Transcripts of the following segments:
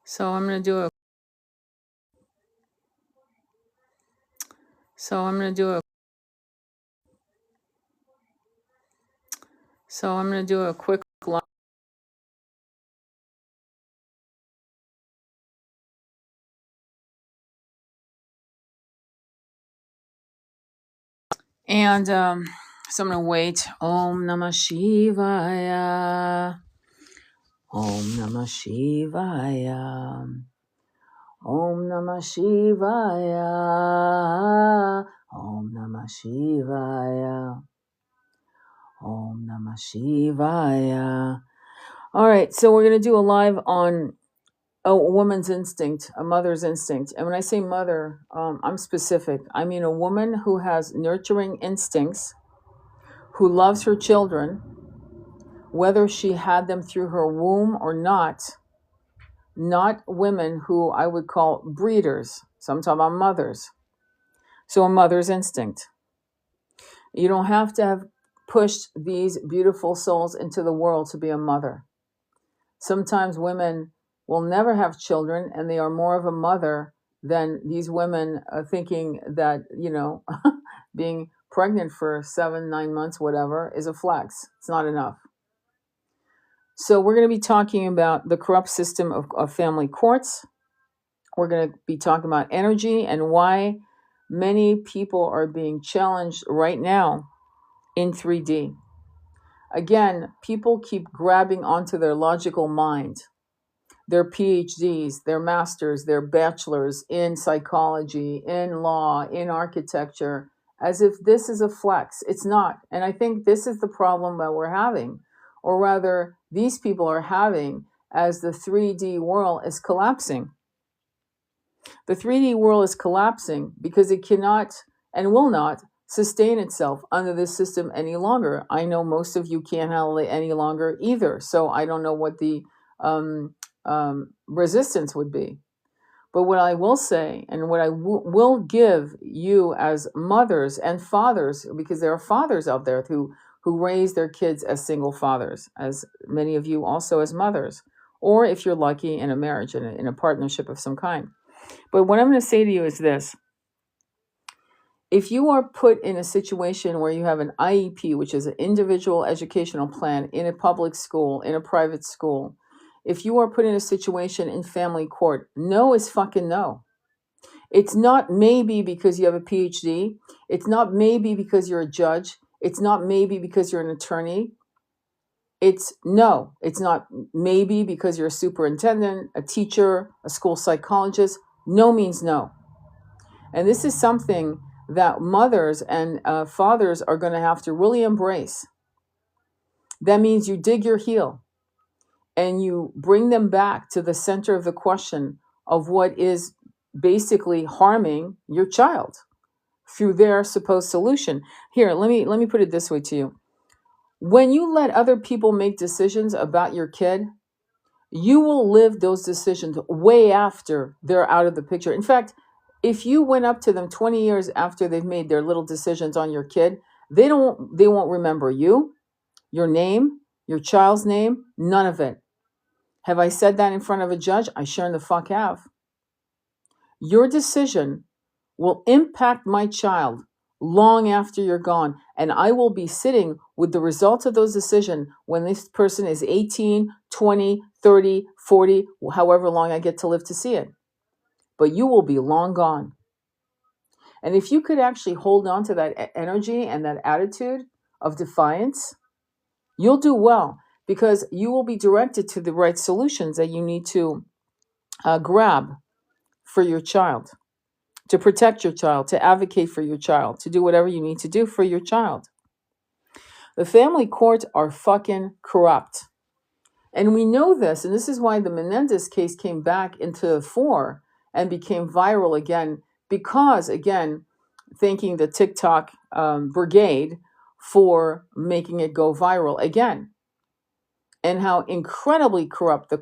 So I'm gonna do a so I'm gonna do a so I'm gonna do a quick live. And so I'm gonna wait. Om Namah Shivaya. Om Namah Shivaya. Om Namah Shivaya. Om Namah Shivaya. Om Namah Shivaya. All right, so we're gonna do a live on a woman's instinct, a mother's instinct. And when I say mother, I'm specific. I mean a woman who has nurturing instincts, who loves her children, whether she had them through her womb or not women who I would call breeders. So I'm talking about mothers. So a mother's instinct. You don't have to have pushed these beautiful souls into the world to be a mother. Sometimes women will never have children and they are more of a mother than these women thinking that, being pregnant for 7, 9 months, whatever, is a flex. It's not enough. So we're going to be talking about the corrupt system of family courts. We're going to be talking about energy and why many people are being challenged right now in 3D. Again, people keep grabbing onto their logical mind, their PhDs, their masters, their bachelors in psychology, in law, in architecture, as if this is a flex. It's not. And I think this is the problem that we're having, or rather, these people are having as the 3D world is collapsing. The 3D world is collapsing because it cannot and will not sustain itself under this system any longer. I know most of you can't handle it any longer either. So I don't know what the resistance would be. But what I will say and what I will give you as mothers and fathers, because there are fathers out there who raise their kids as single fathers, as many of you also as mothers, or if you're lucky in a marriage, in a partnership of some kind. But what I'm going to say to you is this. If you are put in a situation where you have an IEP, which is an individual educational plan in a public school, in a private school, if you are put in a situation in family court, no is fucking no. It's not maybe because you have a PhD. It's not maybe because you're a judge. It's not maybe because you're an attorney. It's no. It's not maybe because you're a superintendent, a teacher, a school psychologist. No means no. And this is something that mothers and fathers are going to have to really embrace. That means you dig your heel and you bring them back to the center of the question of what is basically harming your child through their supposed solution. Here, let me put it this way to you. When you let other people make decisions about your kid, you will live those decisions way after they're out of the picture. In fact, if you went up to them 20 years after they've made their little decisions on your kid, they won't remember you, your name, your child's name, none of it. Have I said that in front of a judge? I sure in the fuck have. Your decision will impact my child long after you're gone, and I will be sitting with the results of those decisions when this person is 18, 20, 30, 40, however long I get to live to see it. But you will be long gone. And if you could actually hold on to that energy and that attitude of defiance, you'll do well, because you will be directed to the right solutions that you need to grab for your child, to protect your child, to advocate for your child, to do whatever you need to do for your child. The family courts are fucking corrupt. And we know this, and this is why the Menendez case came back into the fore and became viral again, because, again, thanking the TikTok brigade for making it go viral again. And how incredibly corrupt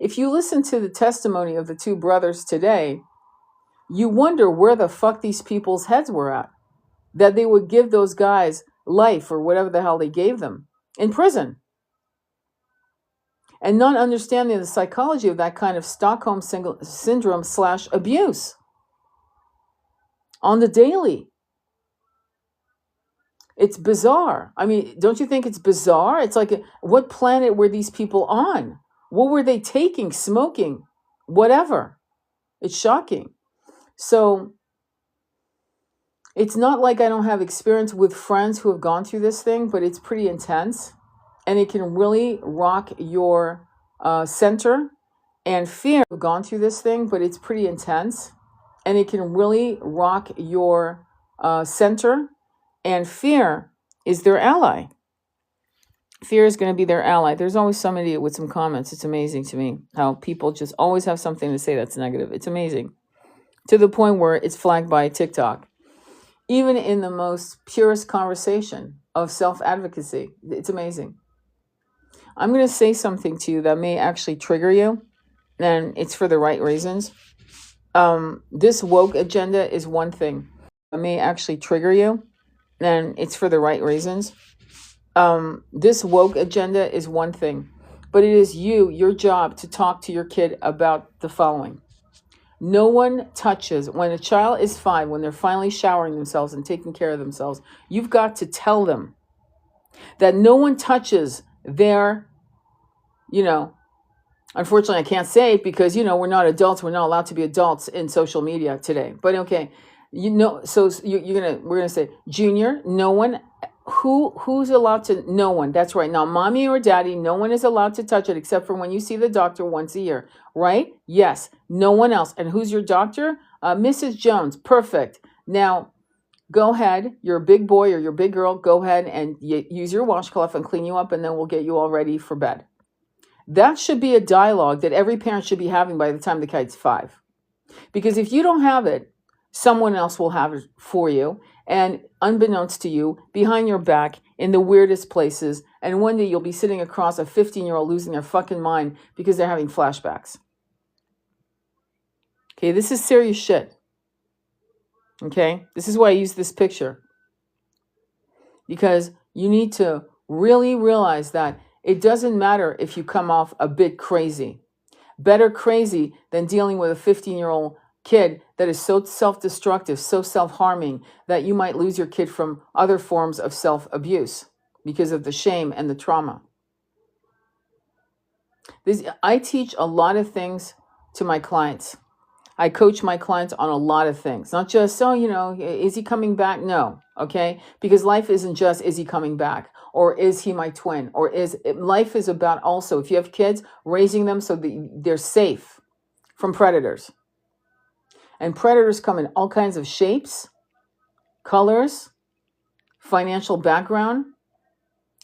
if you listen to the testimony of the two brothers today, you wonder where the fuck these people's heads were at, that they would give those guys life or whatever the hell they gave them in prison. and not understanding the psychology of that kind of Stockholm syndrome / abuse on the daily. It's bizarre. I mean, don't you think it's bizarre? It's like, what planet were these people on? What were they taking, smoking, whatever? It's shocking. So it's not like I don't have experience with friends who have gone through this thing, but it's pretty intense. And it can really rock your center and fear. I've gone through this thing, but it's pretty intense. And it can really rock your center. And fear is their ally. Fear is going to be their ally. There's always somebody with some comments. It's amazing to me how people just always have something to say that's negative. It's amazing. To the point where it's flagged by TikTok. Even in the most purest conversation of self-advocacy. It's amazing. I'm going to say something to you that may actually trigger you. And it's for the right reasons. This woke agenda is one thing. It may actually trigger you. And it's for the right reasons. This woke agenda is one thing, but it is your job to talk to your kid about the following. No one touches, when a child is 5, when they're finally showering themselves and taking care of themselves, you've got to tell them that no one touches their, unfortunately I can't say it because, we're not adults. We're not allowed to be adults in social media today, but okay. So we're going to say, Junior, no one, who's allowed to, no one. That's right. Now, mommy or daddy, no one is allowed to touch it except for when you see the doctor once a year, right? Yes, no one else. And who's your doctor? Mrs. Jones. Perfect. Now, go ahead. You're a big boy or you're a big girl. Go ahead and use your washcloth and clean you up, and then we'll get you all ready for bed. That should be a dialogue that every parent should be having by the time the kid's 5. Because if you don't have it, someone else will have it for you, and unbeknownst to you, behind your back, in the weirdest places, and one day you'll be sitting across a 15-year-old losing their fucking mind because they're having flashbacks. Okay, this is serious shit. Okay, this is why I use this picture. Because you need to really realize that it doesn't matter if you come off a bit crazy. Better crazy than dealing with a 15-year-old kid that is so self-destructive, so self-harming, that you might lose your kid from other forms of self-abuse because of the shame and the trauma. I teach a lot of things to my clients. I coach my clients on a lot of things. Not just, is he coming back? No, okay? Because life isn't just, is he coming back? Or is he my twin? Life is about also, if you have kids, raising them so that they're safe from predators. And predators come in all kinds of shapes, colors, financial background,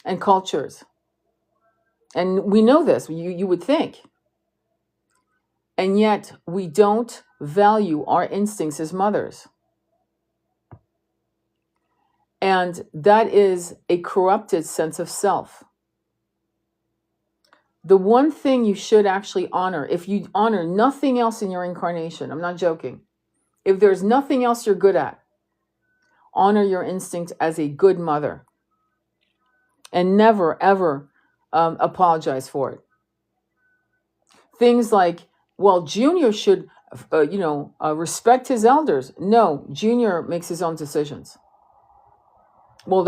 and cultures. And we know this, you would think. And yet we don't value our instincts as mothers. And that is a corrupted sense of self. The one thing you should actually honor, if you honor nothing else in your incarnation, I'm not joking, if there's nothing else you're good at, honor your instinct as a good mother. And never, ever apologize for it. Things like, well, Junior should, respect his elders. No, Junior makes his own decisions. Well,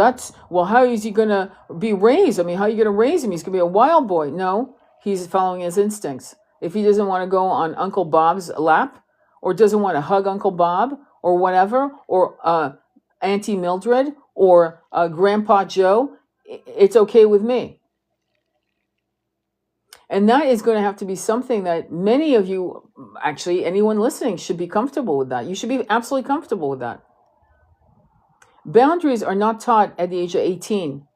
how is he going to be raised? I mean, how are you going to raise him? He's going to be a wild boy. No, he's following his instincts. If he doesn't want to go on Uncle Bob's lap, or doesn't want to hug Uncle Bob, or whatever, or Auntie Mildred, or Grandpa Joe, it's okay with me. And that is going to have to be something that many of you, actually anyone listening, should be comfortable with that. You should be absolutely comfortable with that. Boundaries are not taught at the age of 18.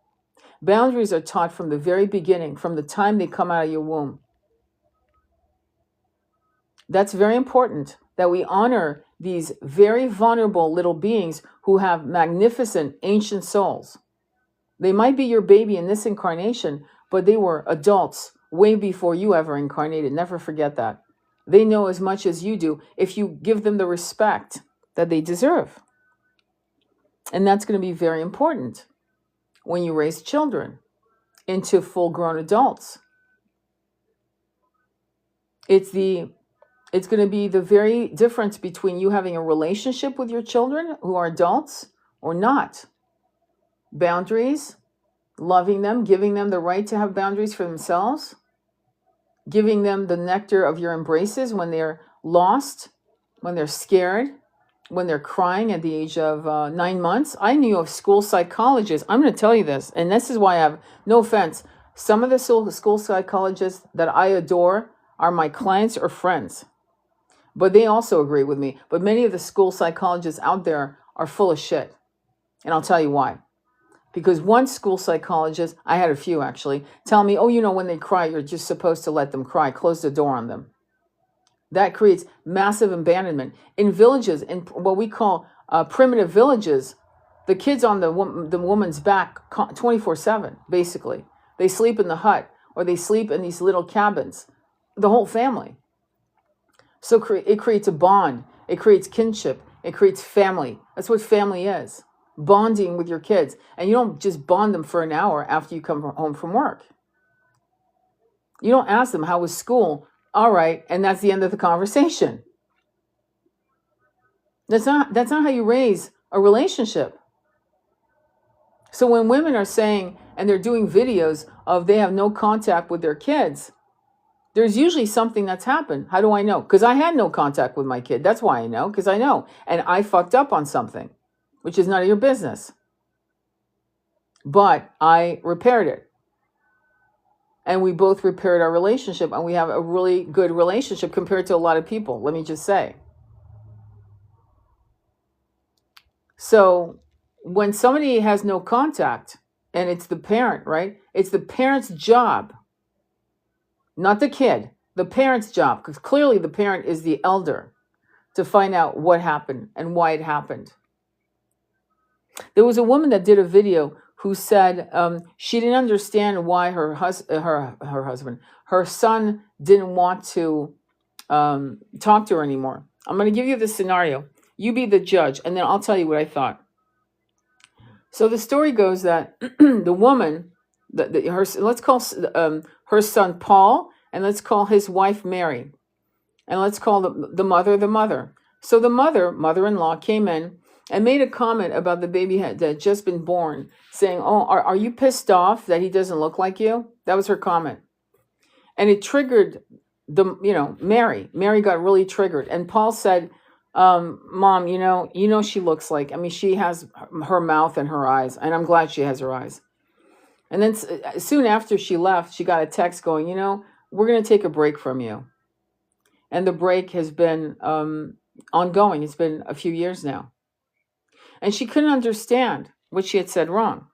Boundaries are taught from the very beginning, from the time they come out of your womb. That's very important, that we honor these very vulnerable little beings who have magnificent ancient souls. They might be your baby in this incarnation, but they were adults way before you ever incarnated. Never forget that. They know as much as you do if you give them the respect that they deserve. And that's going to be very important when you raise children into full-grown adults. It's going to be the very difference between you having a relationship with your children who are adults or not. Boundaries, loving them, giving them the right to have boundaries for themselves, giving them the nectar of your embraces when they're lost, when they're scared, when they're crying at the age of 9 months. I knew of school psychologists. I'm going to tell you this, and this is why I have no offense. Some of the school psychologists that I adore are my clients or friends, but they also agree with me. But many of the school psychologists out there are full of shit, and I'll tell you why. Because one school psychologist, I had a few actually, tell me, oh, when they cry, you're just supposed to let them cry. Close the door on them. That creates massive abandonment. In villages, in what we call primitive villages, the kids on the woman's back 24/7, basically. They sleep in the hut or they sleep in these little cabins, the whole family. So it creates a bond. It creates kinship. It creates family. That's what family is. Bonding with your kids. And you don't just bond them for an hour after you come home from work. You don't ask them, how was school? All right, and that's the end of the conversation. That's not how you raise a relationship. So when women are saying, and they're doing videos of they have no contact with their kids, there's usually something that's happened. How do I know? Because I had no contact with my kid. That's why I know, because I know. And I fucked up on something, which is none of your business. But I repaired it. And we both repaired our relationship, and we have a really good relationship compared to a lot of people, let me just say. So when somebody has no contact, and it's the parent, right? It's the parent's job, not the kid, the parent's job, because clearly the parent is the elder, to find out what happened and why it happened. There was a woman that did a video who said she didn't understand why her son didn't want to talk to her anymore. I'm going to give you the scenario. You be the judge, and then I'll tell you what I thought. So the story goes that the woman, let's call her son Paul, and let's call his wife Mary, and let's call the mother. So the mother-in-law came in and made a comment about the baby that had just been born, saying, oh, are you pissed off that he doesn't look like you? That was her comment. And it triggered Mary. Mary got really triggered. And Paul said, Mom, she looks like, she has her mouth and her eyes, and I'm glad she has her eyes. And then soon after she left, she got a text going, we're going to take a break from you. And the break has been ongoing. It's been a few years now. And she couldn't understand what she had said wrong.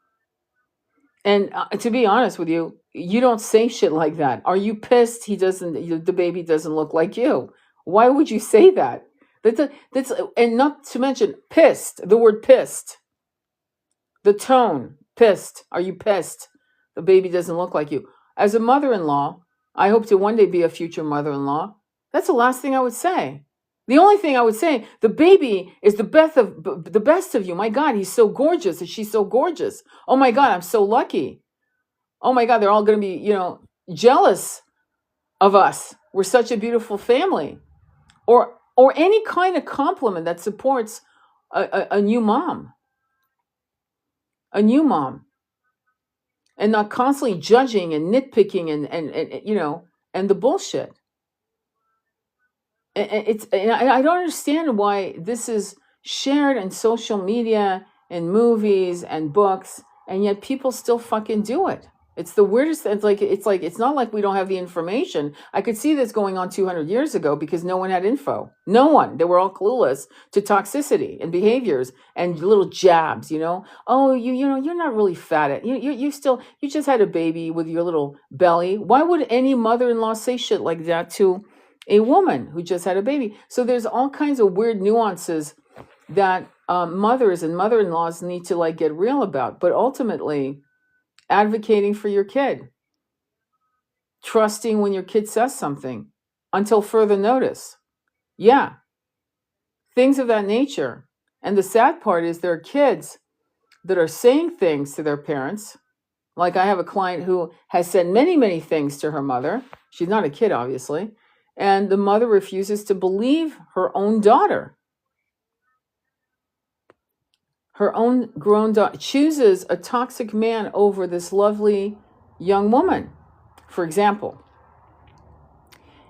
And to be honest with you, you don't say shit like that. Are you pissed the baby doesn't look like you? Why would you say that? That's and not to mention pissed, the word pissed. The tone, pissed. Are you pissed? The baby doesn't look like you. As a mother-in-law, I hope to one day be a future mother-in-law. That's the last thing I would say. The only thing I would say, the baby is the best of you. My God, he's so gorgeous, and she's so gorgeous. Oh my God, I'm so lucky. Oh my God, they're all going to be, jealous of us. We're such a beautiful family. Or any kind of compliment that supports a new mom. A new mom. And not constantly judging and nitpicking and the bullshit. And I don't understand why this is shared in social media and movies and books, and yet people still fucking do it. It's the weirdest. It's not like we don't have the information. I could see this going on 200 years ago because no one had info. No one. They were all clueless to toxicity and behaviors and little jabs. Oh, you're not really fat. You just had a baby with your little belly. Why would any mother-in-law say shit like that to a woman who just had a baby? So there's all kinds of weird nuances that mothers and mother-in-laws need to get real about. But ultimately, advocating for your kid, trusting when your kid says something until further notice. Yeah, things of that nature. And the sad part is there are kids that are saying things to their parents. Like I have a client who has said many, many things to her mother. She's not a kid, obviously. and the mother refuses to believe her own daughter. Her own grown daughter chooses a toxic man over this lovely young woman, for example.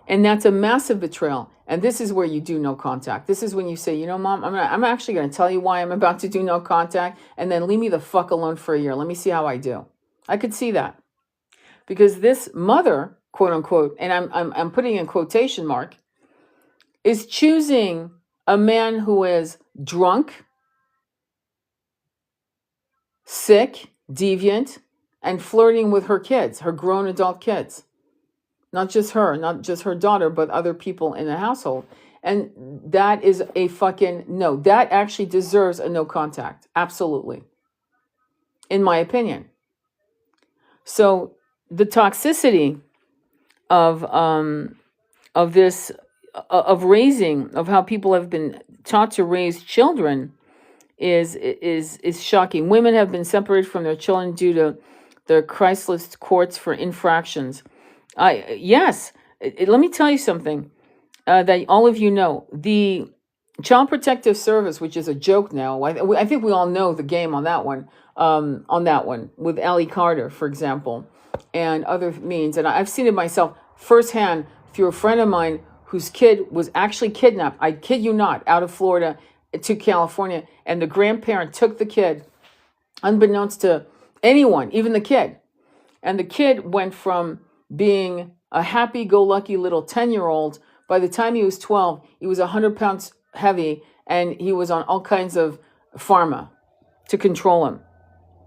And that's a massive betrayal. And this is where you do no contact. This is when you say, you know, Mom, I'm actually going to tell you why I'm about to do no contact, and then leave me the fuck alone for a year. Let me see how I do. I could see that. Because this mother, quote unquote, and I'm putting in quotation mark, is choosing a man who is drunk, sick, deviant, and flirting with her kids, her grown adult kids. Not just her daughter, but other people in the household. And that is a fucking no. That actually deserves a no contact. Absolutely. In my opinion. So the toxicity of this, of raising, of how people have been taught to raise children is shocking. Women have been separated from their children due to the Christless courts for infractions. Yes, let me tell you something that all of you know. The Child Protective Service, which is a joke now. I think we all know the game on that one. With Allie Carter, for example, and other means. And I've seen it myself firsthand through a friend of mine whose kid was actually kidnapped. I kid you not, out of Florida to California, and the grandparent took the kid, unbeknownst to anyone, even the kid. And the kid went from being a happy-go-lucky little 10-year-old. By the time he was 12, he was 100 pounds heavy, and he was on all kinds of pharma to control him.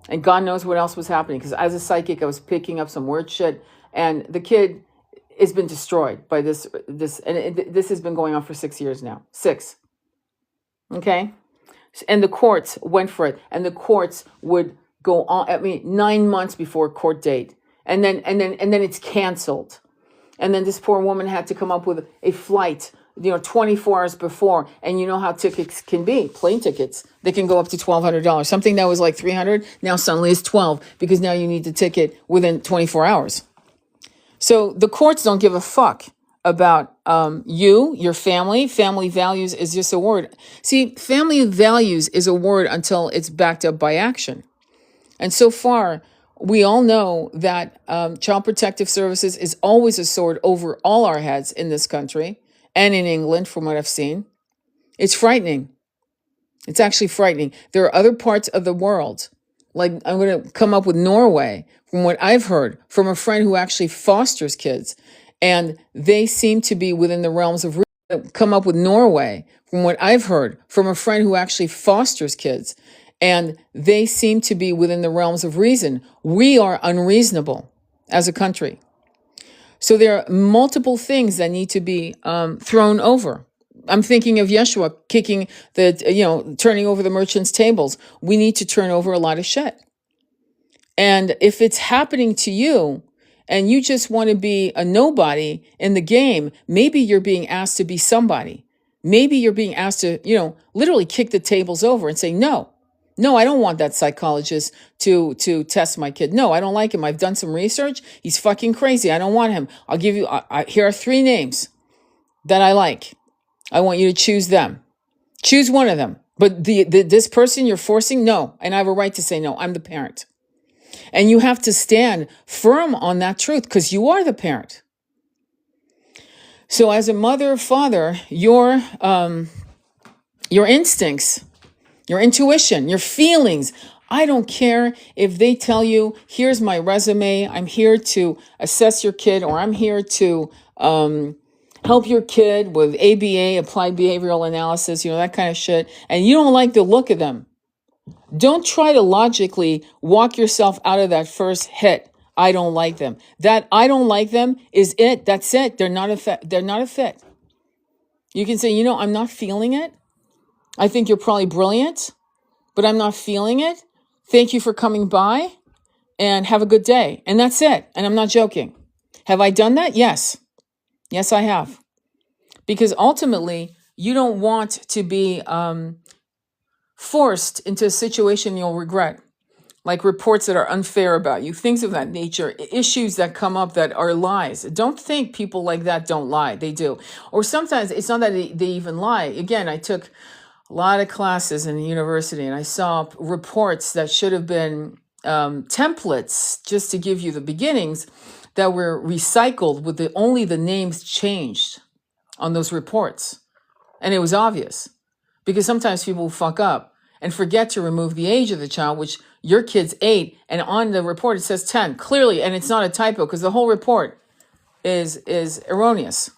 And God knows what else was happening, because as a psychic, I was picking up some weird shit, and the kid has been destroyed by this, and this has been going on for 6 years now. 6. Okay? And the courts went for it, and the courts would go on, 9 months before court date. And then it's canceled. And then this poor woman had to come up with a flight, 24 hours before. And you know how tickets can be, plane tickets. They can go up to $1,200. Something that was like $300 now suddenly is $12, because now you need the ticket within 24 hours. So the courts don't give a fuck about your family. Family values is just a word. See, family values is a word until it's backed up by action. And so far, we all know that Child Protective Services is always a sword over all our heads in this country and in England, from what I've seen. It's frightening. It's actually frightening. There are other parts of the world, like I'm going to come up with Norway, from what I've heard from a friend who actually fosters kids, and they seem to be within the realms of come up with Norway, from what I've heard from a friend who actually fosters kids, and they seem to be within the realms of reason. We are unreasonable as a country. So there are multiple things that need to be thrown over. I'm thinking of Yeshua kicking turning over the merchants' tables. We need to turn over a lot of shit. And if it's happening to you and you just want to be a nobody in the game, maybe you're being asked to be somebody. Maybe you're being asked to, literally kick the tables over and say, no, I don't want that psychologist to test my kid. No, I don't like him. I've done some research. He's fucking crazy. I don't want him. I'll give you, here are 3 names that I like. I want you to choose them. Choose one of them. But this person you're forcing, no. And I have a right to say no. I'm the parent. And you have to stand firm on that truth, because you are the parent. So as a mother or father, your instincts, your intuition, your feelings, I don't care if they tell you, here's my resume, I'm here to assess your kid, or I'm here to help your kid with ABA, applied behavioral analysis, that kind of shit, and you don't like the look of them. Don't try to logically walk yourself out of that first hit. I don't like them. That I don't like them is it. That's it. They're not a fit. You can say, I'm not feeling it. I think you're probably brilliant, but I'm not feeling it. Thank you for coming by, and have a good day. And that's it. And I'm not joking. Have I done that? Yes. Yes, I have. Because ultimately, you don't want to be forced into a situation you'll regret. like reports that are unfair about you, things of that nature, issues that come up that are lies. Don't think people like that don't lie. They do. Or sometimes it's not that they even lie. Again, I took a lot of classes in the university and I saw reports that should have been templates just to give you the beginnings that were recycled with only the names changed on those reports. And it was obvious because sometimes people fuck up and forget to remove the age of the child, which your kid's 8, and on the report it says 10 clearly, and it's not a typo because the whole report is erroneous.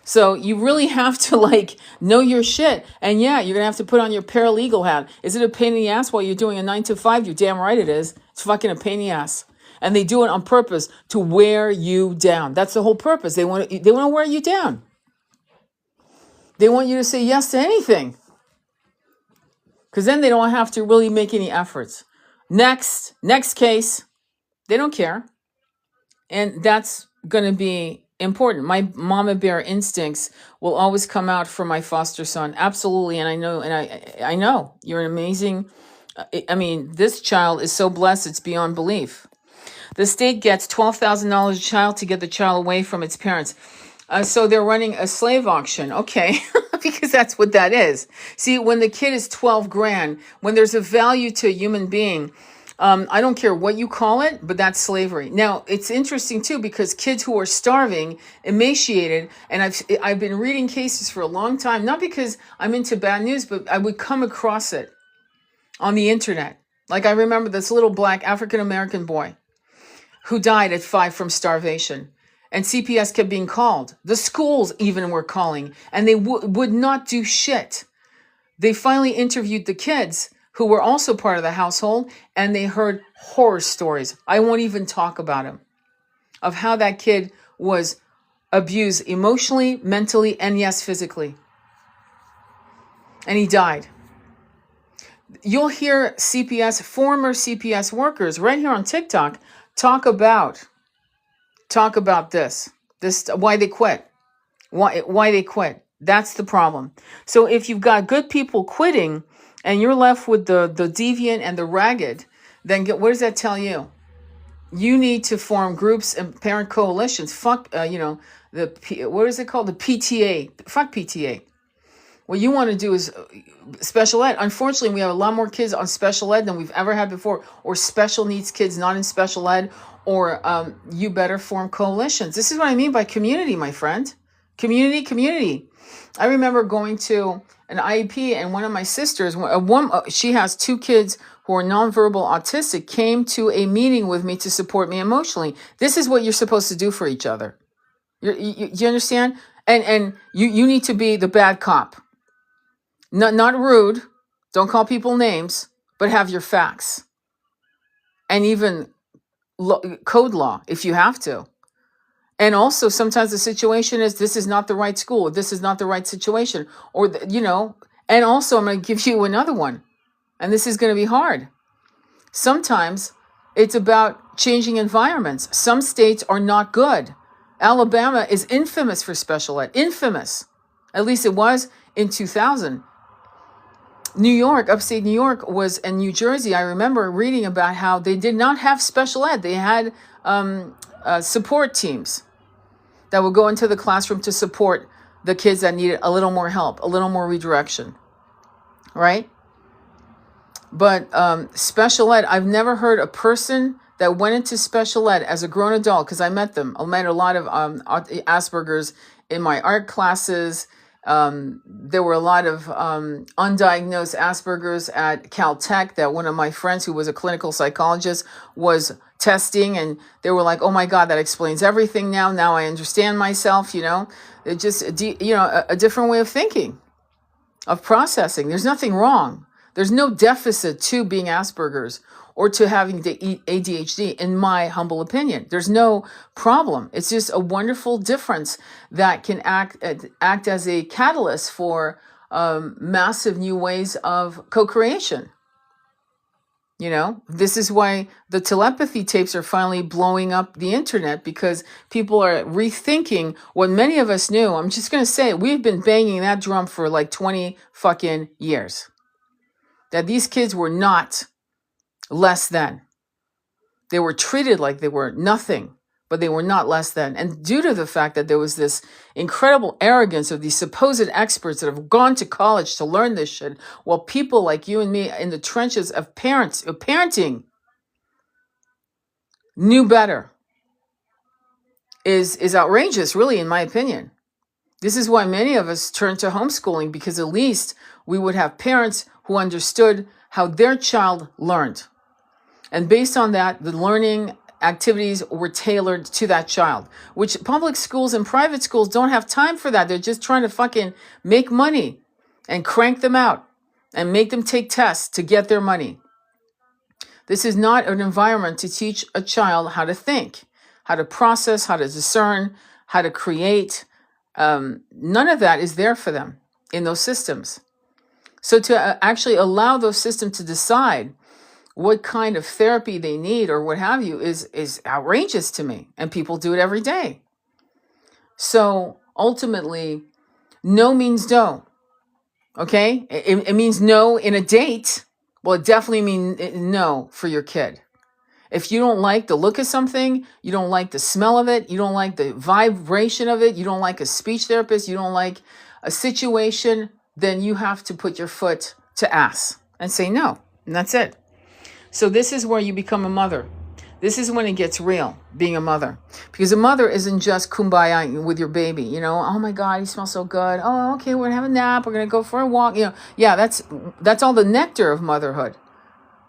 So you really have to like know your shit. And yeah, you're gonna have to put on your paralegal hat. Is it a pain in the ass while you're doing a 9 to 5? You're damn right it is. It's fucking a pain in the ass. And they do it on purpose to wear you down. That's the whole purpose. They want to wear you down. They want you to say yes to anything. Because then they don't have to really make any efforts. Next case, they don't care. And that's going to be important. My mama bear instincts will always come out for my foster son. Absolutely. And I know you're an amazing, I mean, this child is so blessed, it's beyond belief. The state gets $12,000 a child to get the child away from its parents. So they're running a slave auction. Okay, because that's what that is. See, when the kid is 12 grand, when there's a value to a human being, I don't care what you call it, but that's slavery. Now, it's interesting too, because kids who are starving, emaciated, and I've been reading cases for a long time, not because I'm into bad news, but I would come across it on the internet. Like I remember this little black African-American boy who died at 5 from starvation. And CPS kept being called. The schools even were calling, and they would not do shit. They finally interviewed the kids who were also part of the household, and they heard horror stories. I won't even talk about them, of how that kid was abused emotionally, mentally, and yes, physically. And he died. You'll hear former CPS workers right here on TikTok talk about this why they quit, why they quit. That's the problem. So if you've got good people quitting and you're left with the deviant and the ragged, then what does that tell you? You need to form groups and parent coalitions. Fuck, what is it called? The PTA. Fuck PTA. What you want to do is special ed. Unfortunately, we have a lot more kids on special ed than we've ever had before, or special needs kids not in special ed, or you better form coalitions. This is what I mean by community, my friend. Community. I remember going to an IEP, and one of my sisters, she has 2 kids who are nonverbal autistic, came to a meeting with me to support me emotionally. This is what you're supposed to do for each other. You understand? And you need to be the bad cop. Not rude. Don't call people names, but have your facts. And even code law if you have to. And also sometimes the situation is this is not the right school, this is not the right situation, or and also I'm going to give you another one, and this is going to be hard. Sometimes it's about changing environments. Some states are not good. Alabama is infamous for special ed. Infamous. At least it was in 2000. New York, upstate New York, and New Jersey, I remember reading about how they did not have special ed. They had support teams that would go into the classroom to support the kids that needed a little more help, a little more redirection, right? But special ed, I've never heard a person that went into special ed as a grown adult, because I met them. I met a lot of Asperger's in my art classes. There were a lot of undiagnosed Asperger's at Caltech that one of my friends who was a clinical psychologist was testing, and they were like, oh my God, that explains everything now. Now I understand myself, It's just, a different way of thinking, of processing. There's nothing wrong. There's no deficit to being Asperger's or to having the ADHD, in my humble opinion. There's no problem. It's just a wonderful difference that can act as a catalyst for massive new ways of co-creation. This is why the telepathy tapes are finally blowing up the internet, because people are rethinking what many of us knew. I'm just going to say, we've been banging that drum for like 20 fucking years. That these kids were not less than. They were treated like they were nothing, but they were not less than. And due to the fact that there was this incredible arrogance of these supposed experts that have gone to college to learn this shit, while people like you and me in the trenches of parenting knew better, is outrageous, really, in my opinion. This is why many of us turn to homeschooling, because at least we would have parents who understood how their child learned. And based on that, the learning activities were tailored to that child, which public schools and private schools don't have time for that. They're just trying to fucking make money and crank them out and make them take tests to get their money. This is not an environment to teach a child how to think, how to process, how to discern, how to create. None of that is there for them in those systems. So to actually allow those systems to decide what kind of therapy they need or what have you is outrageous to me. And people do it every day. So ultimately, no means no. Okay? It means no in a date. Well, it definitely means no for your kid. If you don't like the look of something, you don't like the smell of it, you don't like the vibration of it, you don't like a speech therapist, you don't like a situation, then you have to put your foot to ass and say no. And that's it. So this is where you become a mother. This is when it gets real, being a mother. Because a mother isn't just kumbaya with your baby. You know, oh my God, he smells so good. Oh, okay, we're going to have a nap. We're going to go for a walk. You know, yeah, that's all the nectar of motherhood.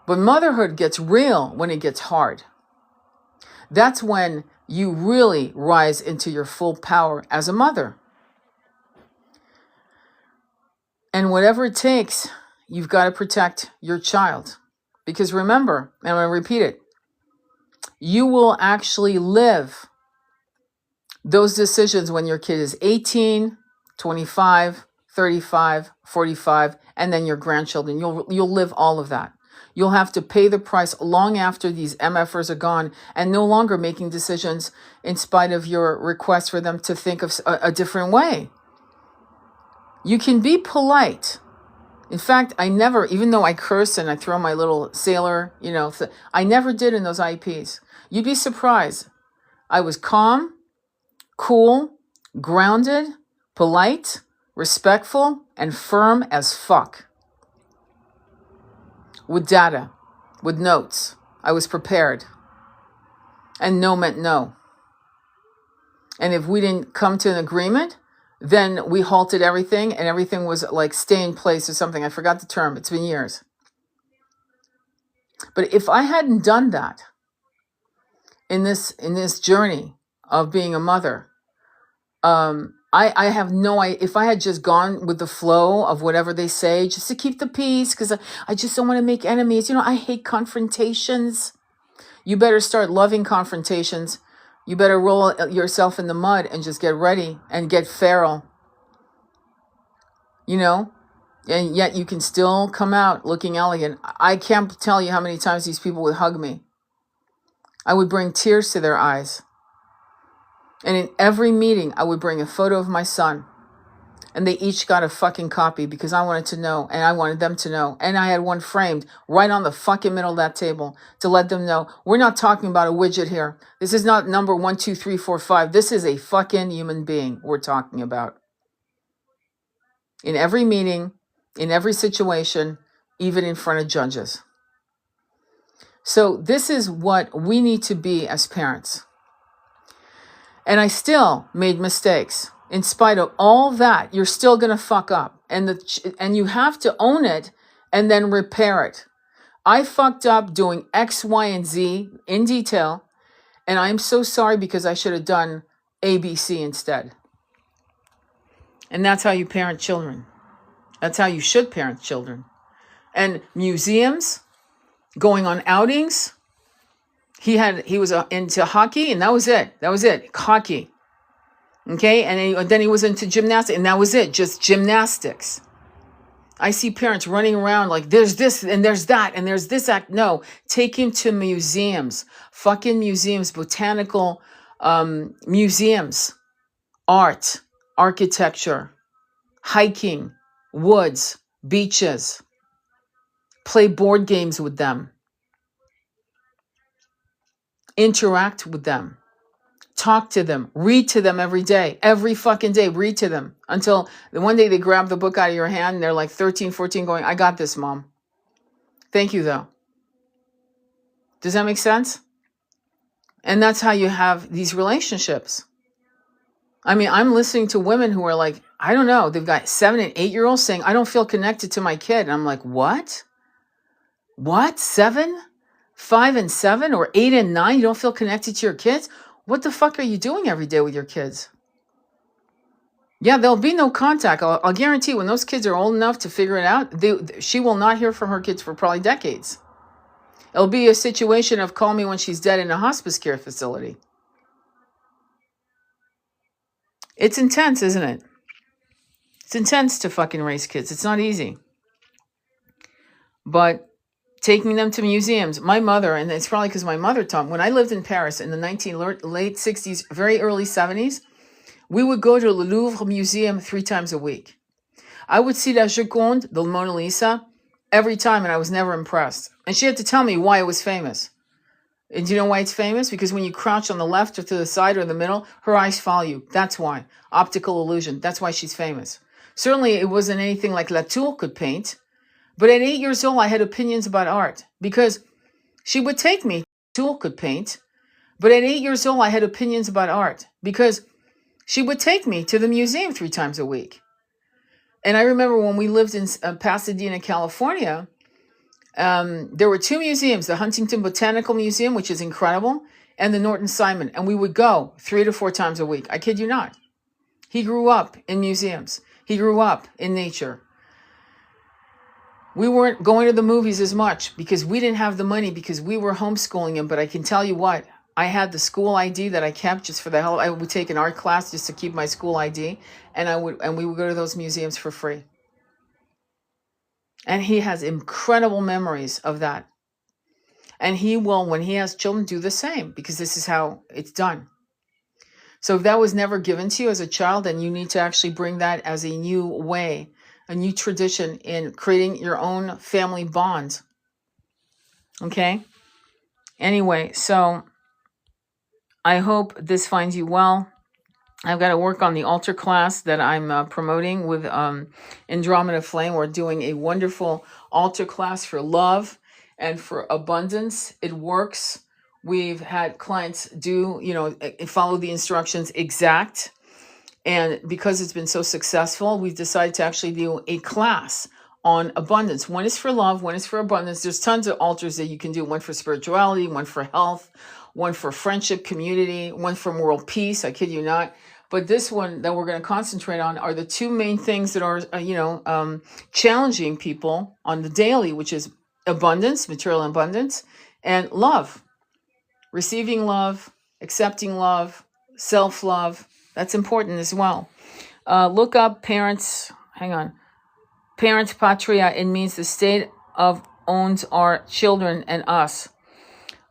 But motherhood gets real when it gets hard. That's when you really rise into your full power as a mother. And whatever it takes, you've got to protect your child. Because remember, and I'm going to repeat it, you will actually live those decisions when your kid is 18, 25, 35, 45, and then your grandchildren. You'll live all of that. You'll have to pay the price long after these MFers are gone and no longer making decisions in spite of your request for them to think of a different way. You can be polite. In fact, I never, even though I curse and I throw my little sailor, I never did in those IEPs. You'd be surprised. I was calm, cool, grounded, polite, respectful, and firm as fuck. With data, with notes. I was prepared. And no meant no. And if we didn't come to an agreement, then we halted everything and everything was like stay in place or something. I forgot the term. It's been years. But if I hadn't done that in this journey of being a mother, I have no idea. If I had just gone with the flow of whatever they say, just to keep the peace, because I just don't want to make enemies. I hate confrontations. You better start loving confrontations. You better roll yourself in the mud and just get ready and get feral. And yet you can still come out looking elegant. I can't tell you how many times these people would hug me. I would bring tears to their eyes. And in every meeting, I would bring a photo of my son. And they each got a fucking copy because I wanted to know and I wanted them to know. And I had one framed right on the fucking middle of that table to let them know we're not talking about a widget here. This is not number 1, 2, 3, 4, 5. This is a fucking human being we're talking about. In every meeting, in every situation, even in front of judges. So this is what we need to be as parents. And I still made mistakes. In spite of all that, you're still going to fuck up. And you have to own it and then repair it. I fucked up doing X, Y, and Z in detail. And I'm so sorry because I should have done A, B, C instead. And that's how you parent children. That's how you should parent children. And museums, going on outings. He was into hockey and that was it. Hockey. Okay, and then he was into gymnastics, and that was it, just gymnastics. I see parents running around like there's this and there's that and there's this act. No, take him to museums, fucking museums, botanical museums, art, architecture, hiking, woods, beaches. Play board games with them. Interact with them. Talk to them. Read to them every day. Every fucking day, read to them. Until one day they grab the book out of your hand and they're like 13, 14 going, I got this, Mom. Thank you, though. Does that make sense? And that's how you have these relationships. I mean, I'm listening to women who are like, I don't know, they've got 7 and 8 year olds saying, I don't feel connected to my kid. And I'm like, what? What? 7? 5 and 7 or 8 and 9? You don't feel connected to your kids? What the fuck are you doing every day with your kids? Yeah, there'll be no contact. I'll guarantee when those kids are old enough to figure it out, she will not hear from her kids for probably decades. It'll be a situation of call me when she's dead in a hospice care facility. It's intense, isn't it? It's intense to fucking raise kids. It's not easy. But taking them to museums, my mother, and it's probably because my mother taught, when I lived in Paris in the late 60s, very early 70s, we would go to the Louvre Museum 3 times a week. I would see La Joconde, the Mona Lisa, every time, and I was never impressed. And she had to tell me why it was famous. And do you know why it's famous? Because when you crouch on the left or to the side or the middle, her eyes follow you. That's why. Optical illusion. That's why she's famous. Certainly, it wasn't anything like Latour could paint. But at 8 years old, I had opinions about art. Because she would take me. Latour could paint. But at 8 years old, I had opinions about art. Because she would take me to the museum 3 times a week. And I remember when we lived in Pasadena, California, there were 2 museums, the Huntington Botanical Museum, which is incredible, and the Norton Simon. And we would go 3 to 4 times a week. I kid you not. He grew up in museums. He grew up in nature. We weren't going to the movies as much because we didn't have the money because we were homeschooling him. But I can tell you what, I had the school ID that I kept just for the hell. I would take an art class just to keep my school ID, and we would go to those museums for free. And he has incredible memories of that. And he will, when he has children, do the same because this is how it's done. So if that was never given to you as a child, then you need to actually bring that as a new way, a new tradition in creating your own family bond. Okay? Anyway, so I hope this finds you well. I've got to work on the altar class that I'm promoting with Andromeda Flame. We're doing a wonderful altar class for love and for abundance. It works. We've had clients do, follow the instructions exact. And because it's been so successful, we've decided to actually do a class on abundance. One is for love, one is for abundance. There's tons of altars that you can do. One for spirituality, one for health, one for friendship, community, one for world peace. I kid you not. But this one that we're going to concentrate on are the 2 main things that are, challenging people on the daily, which is abundance, material abundance, and love. Receiving love, accepting love, self-love. That's important as well. Look up Parents Patria. It means the state of owns our children and us.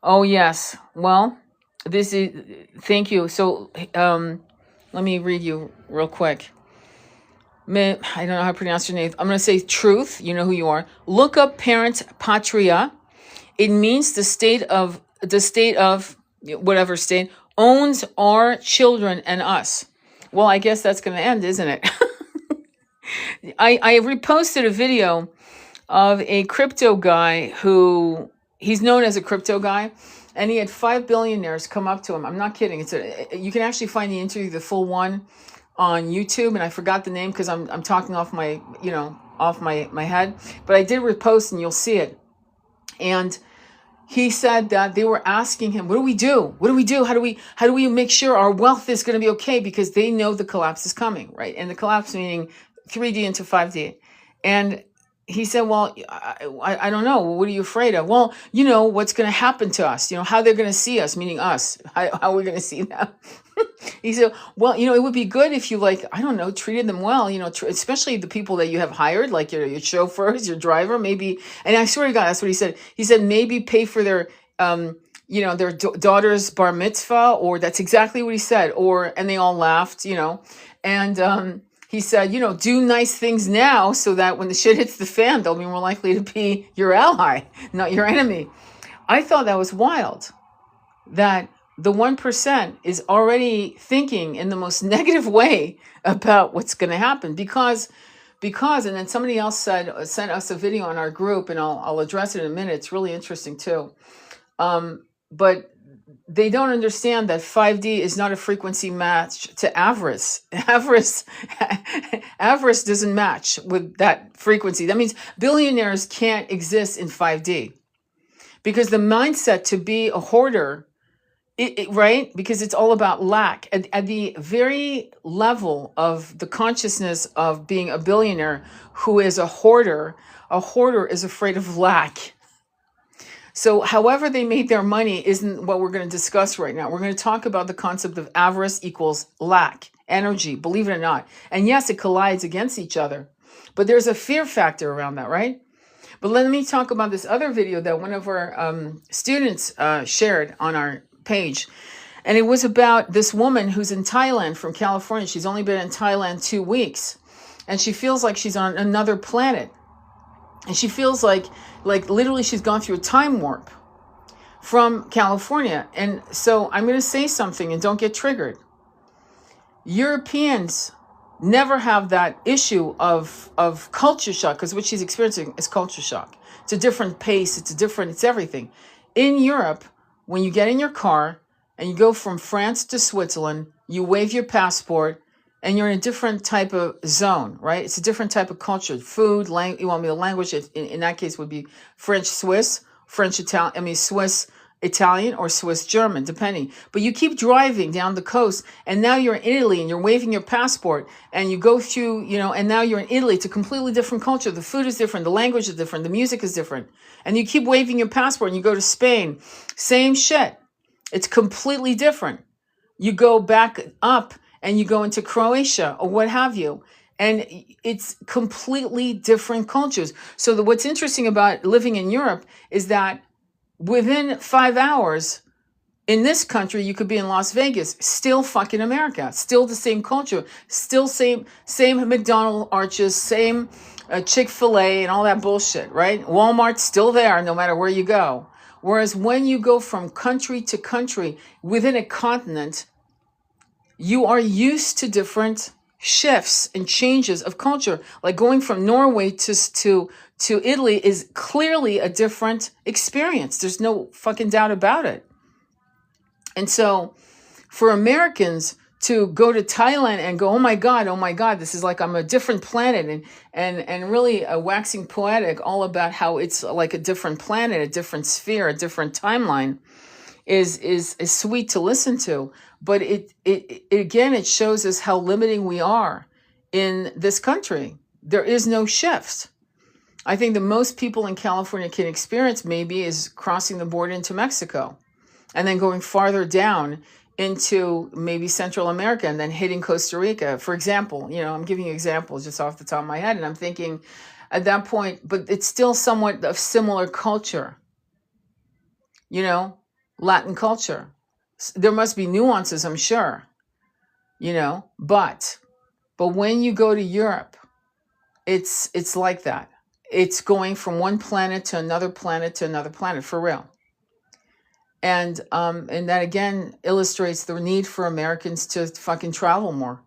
Oh, yes. Well, thank you. So, let me read you real quick. I don't know how to pronounce your name. I'm going to say truth. You know who you are. Look up Parent Patria. It means the state of whatever state owns our children and us. Well, I guess that's going to end, isn't it? I reposted a video of a crypto guy who he's known as a crypto guy. And he had 5 billionaires come up to him. I'm not kidding. You can actually find the interview, the full one, on YouTube. And I forgot the name because I'm talking off my head. But I did repost, and you'll see it. And he said that they were asking him, "What do we do? What do we do? How do we make sure our wealth is going to be okay?" Because they know the collapse is coming, right? And the collapse meaning 3D into 5D, and he said, well, I don't know. What are you afraid of? Well, what's going to happen to us, how they're going to see us, meaning us, how we're going to see them. He said, well, it would be good if you treated them well, especially the people that you have hired, like your chauffeurs, your driver, maybe. And I swear to God, that's what he said. He said, maybe pay for their, their daughter's bar mitzvah, or that's exactly what he said. And they all laughed, and, he said, do nice things now so that when the shit hits the fan, they'll be more likely to be your ally, not your enemy. I thought that was wild. that the 1% is already thinking in the most negative way about what's going to happen because and then somebody else sent us a video in our group, and I'll address it in a minute. It's really interesting too. But they don't understand that 5D is not a frequency match to avarice. Avarice doesn't match with that frequency. That means billionaires can't exist in 5D because the mindset to be a hoarder, right? Because it's all about lack. At the very level of the consciousness of being a billionaire who is a hoarder is afraid of lack. So however they made their money isn't what we're going to discuss right now. We're going to talk about the concept of avarice equals lack, energy, believe it or not. And yes, it collides against each other, but there's a fear factor around that, right? But let me talk about this other video that one of our students shared on our page. And it was about this woman who's in Thailand from California. She's only been in Thailand 2 weeks. And she feels like she's on another planet. And she feels like literally she's gone through a time warp from California. And so I'm going to say something, and don't get triggered. Europeans never have that issue of culture shock, because what she's experiencing is culture shock. It's a different pace. It's everything. In Europe, when you get in your car and you go from France to Switzerland, you wave your passport, and you're in a different type of zone, right? It's a different type of culture. Food, you want me the language, in that case would be French, Swiss, Swiss, Italian, or Swiss, German, depending. But you keep driving down the coast, and now you're in Italy, and you're waving your passport, and you go through, and now you're in Italy. It's a completely different culture. The food is different. The language is different. The music is different. And you keep waving your passport, and you go to Spain. Same shit. It's completely different. You go back up, and you go into Croatia or what have you. And it's completely different cultures. So what's interesting about living in Europe is that within 5 hours in this country, you could be in Las Vegas, still fucking America, still the same culture, still same McDonald's arches, same Chick-fil-A and all that bullshit, right? Walmart's still there no matter where you go. Whereas when you go from country to country within a continent, you are used to different shifts and changes of culture. Like going from Norway to Italy is clearly a different experience. There's no fucking doubt about it. And so for Americans to go to Thailand and go, oh my God, this is like I'm a different planet, and really waxing poetic all about how it's like a different planet, a different sphere, a different timeline is sweet to listen to. But it again, it shows us how limiting we are in this country. There is no shift. I think the most people in California can experience maybe is crossing the border into Mexico and then going farther down into maybe Central America and then hitting Costa Rica, for example. I'm giving you examples just off the top of my head. And I'm thinking at that point, but it's still somewhat of similar culture, Latin culture. There must be nuances, I'm sure, but when you go to Europe, it's like that. It's going from one planet to another planet for real. And that again illustrates the need for Americans to fucking travel more,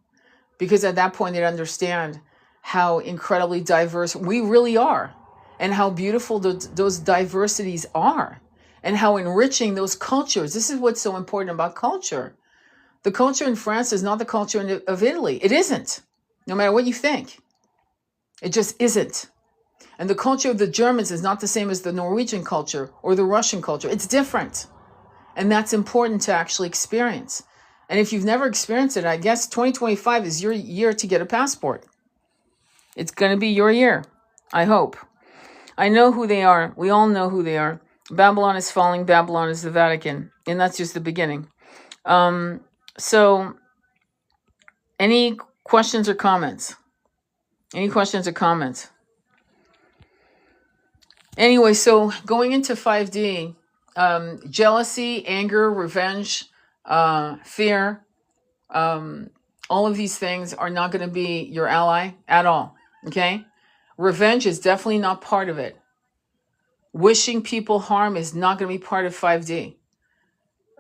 because at that point they'd understand how incredibly diverse we really are, and how beautiful those diversities are, and how enriching those cultures. This is what's so important about culture. The culture in France is not the culture of Italy. It isn't, no matter what you think. It just isn't. And the culture of the Germans is not the same as the Norwegian culture or the Russian culture. It's different. And that's important to actually experience. And if you've never experienced it, I guess 2025 is your year to get a passport. It's going to be your year, I hope. I know who they are. We all know who they are. Babylon is falling. Babylon is the Vatican. And that's just the beginning. So any questions or comments? Anyway, so going into 5D, jealousy, anger, revenge, fear, all of these things are not going to be your ally at all, okay? Revenge is definitely not part of it. Wishing people harm is not going to be part of 5D.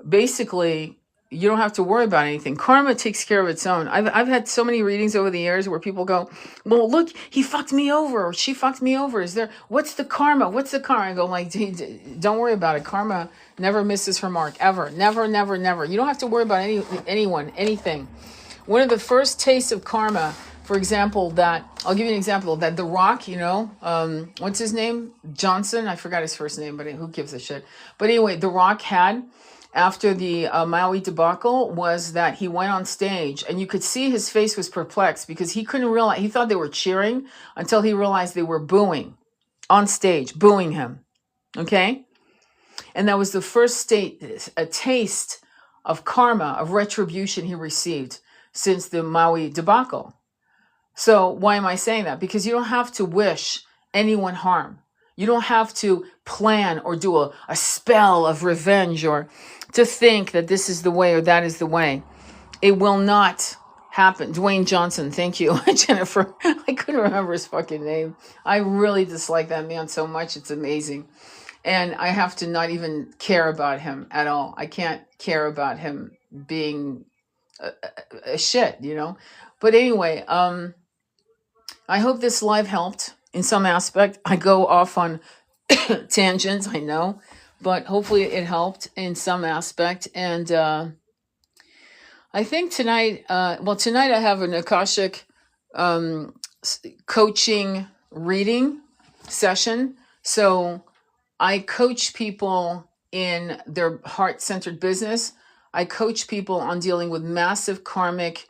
basically you don't have to worry about anything. Karma takes care of its own. I've had so many readings over the years where people go, well, look, he fucked me over, or she fucked me over. What's the karma? What's the karma? I go, like, don't worry about it. Karma never misses her mark, ever. Never, never, never. You don't have to worry about anyone, anything. One of the first tastes of karma, for example, I'll give you an example, that The Rock, what's his name? Johnson? I forgot his first name, but who gives a shit? But anyway, The Rock had, after the Maui debacle, was that he went on stage and you could see his face was perplexed because he couldn't realize, he thought they were cheering until he realized they were booing on stage, booing him. Okay? And that was the first a taste of karma, of retribution he received since the Maui debacle. So why am I saying that? Because you don't have to wish anyone harm. You don't have to plan or do a spell of revenge or to think that this is the way or that is the way. It will not happen. Dwayne Johnson, thank you. Jennifer, I couldn't remember his fucking name. I really dislike that man so much. It's amazing. And I have to not even care about him at all. I can't care about him being a shit, But anyway, I hope this live helped in some aspect. I go off on tangents, I know, but hopefully it helped in some aspect. And I think tonight I have an Akashic coaching reading session. So I coach people in their heart-centered business. I coach people on dealing with massive karmic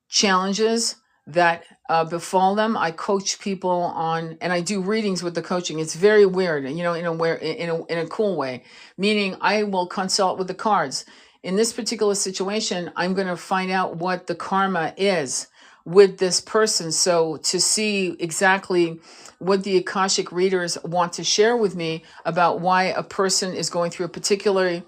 challenges that befall them. I coach people on, and I do readings with the coaching. It's very weird, in a cool way. Meaning, I will consult with the cards. In this particular situation, I'm going to find out what the karma is with this person. So to see exactly what the Akashic readers want to share with me about why a person is going through a particularly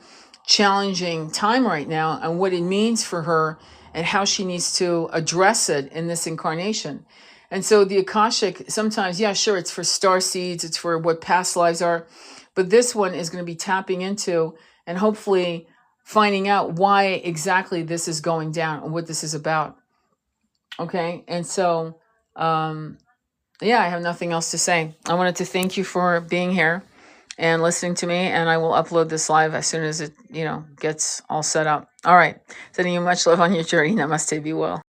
challenging time right now and what it means for her and how she needs to address it in this incarnation. And so the Akashic, sometimes, yeah, sure, it's for star seeds, it's for what past lives are, but this one is going to be tapping into and hopefully finding out why exactly this is going down and what this is about. Okay, and so, I have nothing else to say. I wanted to thank you for being here and listening to me, and I will upload this live as soon as it, gets all set up. All right, sending you much love on your journey. Namaste, be well.